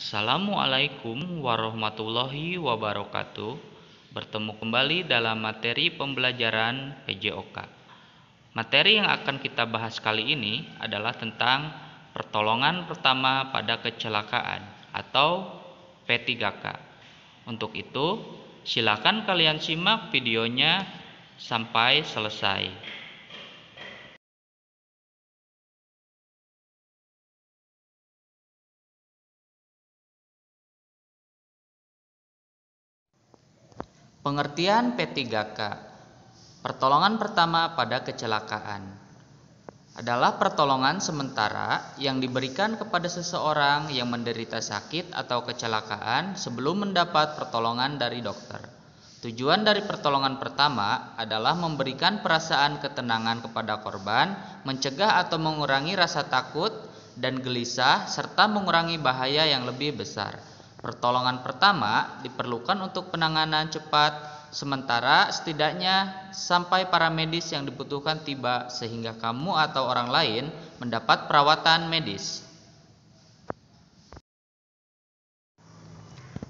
Assalamualaikum warahmatullahi wabarakatuh. Bertemu kembali dalam materi pembelajaran PJOK. Materi yang akan kita bahas kali ini adalah tentang pertolongan pertama pada kecelakaan atau P3K. Untuk itu, silakan kalian simak videonya sampai selesai. Pengertian P3K, pertolongan pertama pada kecelakaan, adalah pertolongan sementara yang diberikan kepada seseorang yang menderita sakit atau kecelakaan sebelum mendapat pertolongan dari dokter. Tujuan dari pertolongan pertama adalah memberikan perasaan ketenangan kepada korban, mencegah atau mengurangi rasa takut dan gelisah, serta mengurangi bahaya yang lebih besar. Pertolongan pertama diperlukan untuk penanganan cepat sementara setidaknya sampai para medis yang dibutuhkan tiba sehingga kamu atau orang lain mendapat perawatan medis.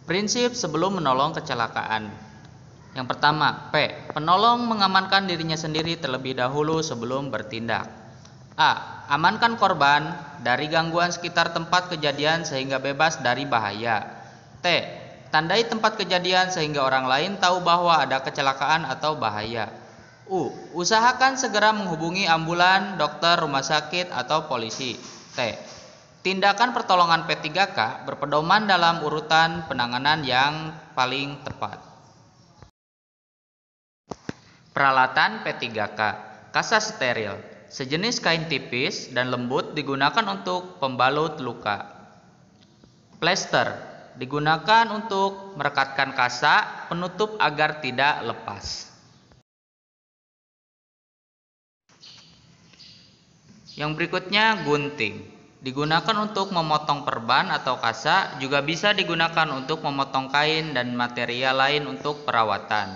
Prinsip sebelum menolong kecelakaan. Yang pertama, P. Penolong mengamankan dirinya sendiri terlebih dahulu sebelum bertindak. A. Amankan korban dari gangguan sekitar tempat kejadian sehingga bebas dari bahaya. T. Tandai tempat kejadian sehingga orang lain tahu bahwa ada kecelakaan atau bahaya. U. Usahakan segera menghubungi ambulan, dokter, rumah sakit, atau polisi. T. Tindakan pertolongan P3K berpedoman dalam urutan penanganan yang paling tepat. Peralatan P3K. Kasa steril, sejenis kain tipis dan lembut digunakan untuk pembalut luka. Plester digunakan untuk merekatkan kasa penutup agar tidak lepas. Yang berikutnya, gunting digunakan untuk memotong perban atau kasa, juga bisa digunakan untuk memotong kain dan material lain untuk perawatan.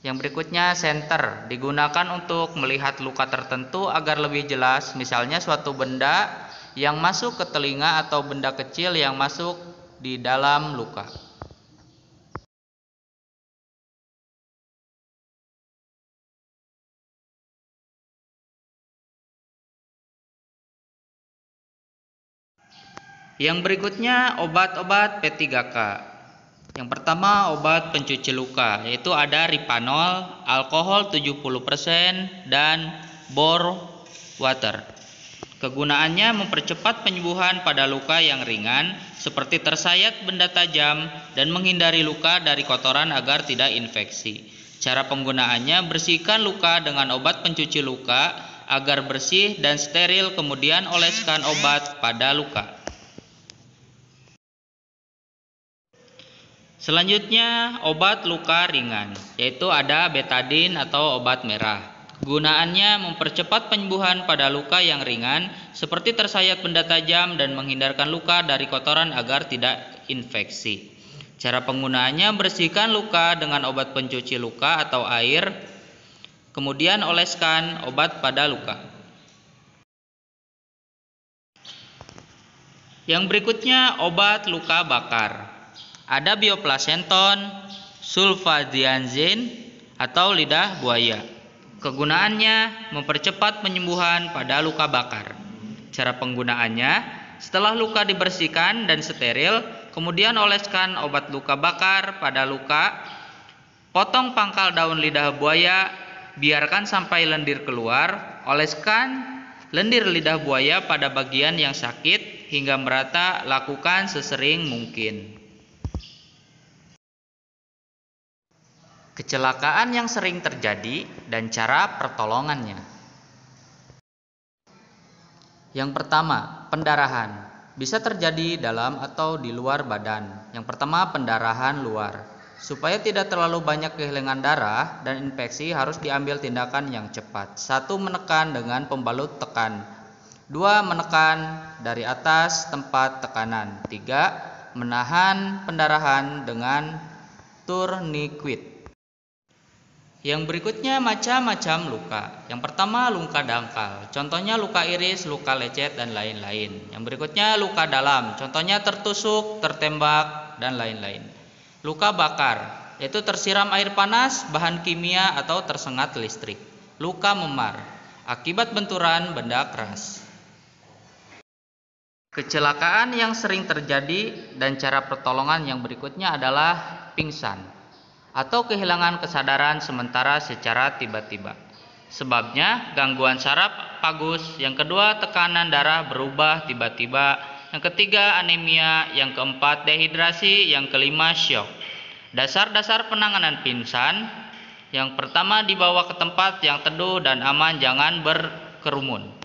Yang berikutnya, senter digunakan untuk melihat luka tertentu agar lebih jelas, misalnya suatu benda yang masuk ke telinga atau benda kecil yang masuk di dalam luka. Yang berikutnya, obat-obat P3K. Yang pertama, obat pencuci luka, yaitu ada Ripanol, alkohol 70%, dan bore water. Kegunaannya mempercepat penyembuhan pada luka yang ringan, seperti tersayat benda tajam, dan menghindari luka dari kotoran agar tidak infeksi. Cara penggunaannya, bersihkan luka dengan obat pencuci luka agar bersih dan steril, kemudian oleskan obat pada luka. Selanjutnya, obat luka ringan, yaitu ada betadine atau obat merah. Gunaannya mempercepat penyembuhan pada luka yang ringan, seperti tersayat benda tajam dan menghindarkan luka dari kotoran agar tidak infeksi. Cara penggunaannya, bersihkan luka dengan obat pencuci luka atau air, kemudian oleskan obat pada luka. Yang berikutnya, obat luka bakar. Ada bioplacenton, sulfadiazine, atau lidah buaya. Kegunaannya mempercepat penyembuhan pada luka bakar. Cara penggunaannya, setelah luka dibersihkan dan steril, kemudian oleskan obat luka bakar pada luka. Potong pangkal daun lidah buaya, biarkan sampai lendir keluar. Oleskan lendir lidah buaya pada bagian yang sakit hingga merata. Lakukan sesering mungkin. Kecelakaan yang sering terjadi dan cara pertolongannya. Yang pertama, pendarahan. Bisa terjadi dalam atau di luar badan. Yang pertama, pendarahan luar. Supaya tidak terlalu banyak kehilangan darah dan infeksi, harus diambil tindakan yang cepat. 1. Menekan dengan pembalut tekan. 2. Menekan dari atas tempat tekanan. 3. Menahan pendarahan dengan tourniquet. Yang berikutnya macam-macam luka. Yang pertama luka dangkal, contohnya luka iris, luka lecet, dan lain-lain. Yang berikutnya luka dalam, contohnya tertusuk, tertembak, dan lain-lain. Luka bakar, yaitu tersiram air panas, bahan kimia, atau tersengat listrik. Luka memar, akibat benturan benda keras. Kecelakaan yang sering terjadi dan cara pertolongan yang berikutnya adalah pingsan atau kehilangan kesadaran sementara secara tiba-tiba. Sebabnya gangguan saraf pagus, yang kedua tekanan darah berubah tiba-tiba, yang ketiga anemia, yang keempat dehidrasi, yang kelima syok. Dasar-dasar penanganan pingsan: yang pertama, dibawa ke tempat yang teduh dan aman, jangan berkerumun.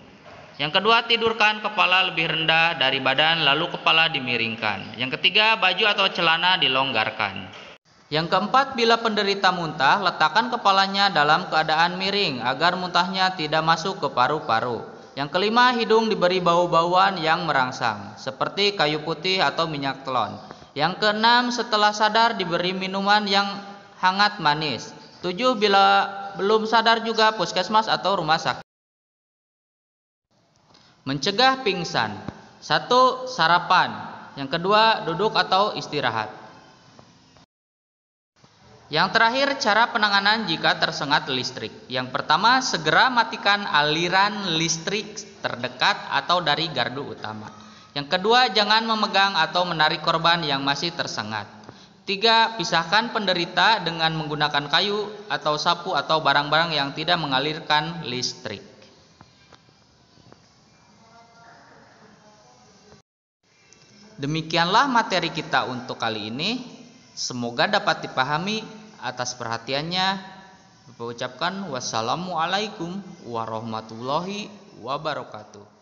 Yang kedua, tidurkan kepala lebih rendah dari badan, lalu kepala dimiringkan. Yang ketiga, baju atau celana dilonggarkan. Yang keempat, bila penderita muntah, letakkan kepalanya dalam keadaan miring agar muntahnya tidak masuk ke paru-paru. Yang kelima, hidung diberi bau-bauan yang merangsang, seperti kayu putih atau minyak telon. Yang keenam, setelah sadar diberi minuman yang hangat manis. 7, bila belum sadar juga puskesmas atau rumah sakit. Mencegah pingsan: 1. Sarapan. Yang kedua, duduk atau istirahat. Yang terakhir, cara penanganan jika tersengat listrik. Yang pertama, segera matikan aliran listrik terdekat atau dari gardu utama. Yang kedua, jangan memegang atau menarik korban yang masih tersengat. 3. Pisahkan penderita dengan menggunakan kayu atau sapu atau barang-barang yang tidak mengalirkan listrik. Demikianlah materi kita untuk kali ini. Semoga dapat dipahami. Atas perhatiannya, Bapak ucapkan wassalamualaikum warahmatullahi wabarakatuh.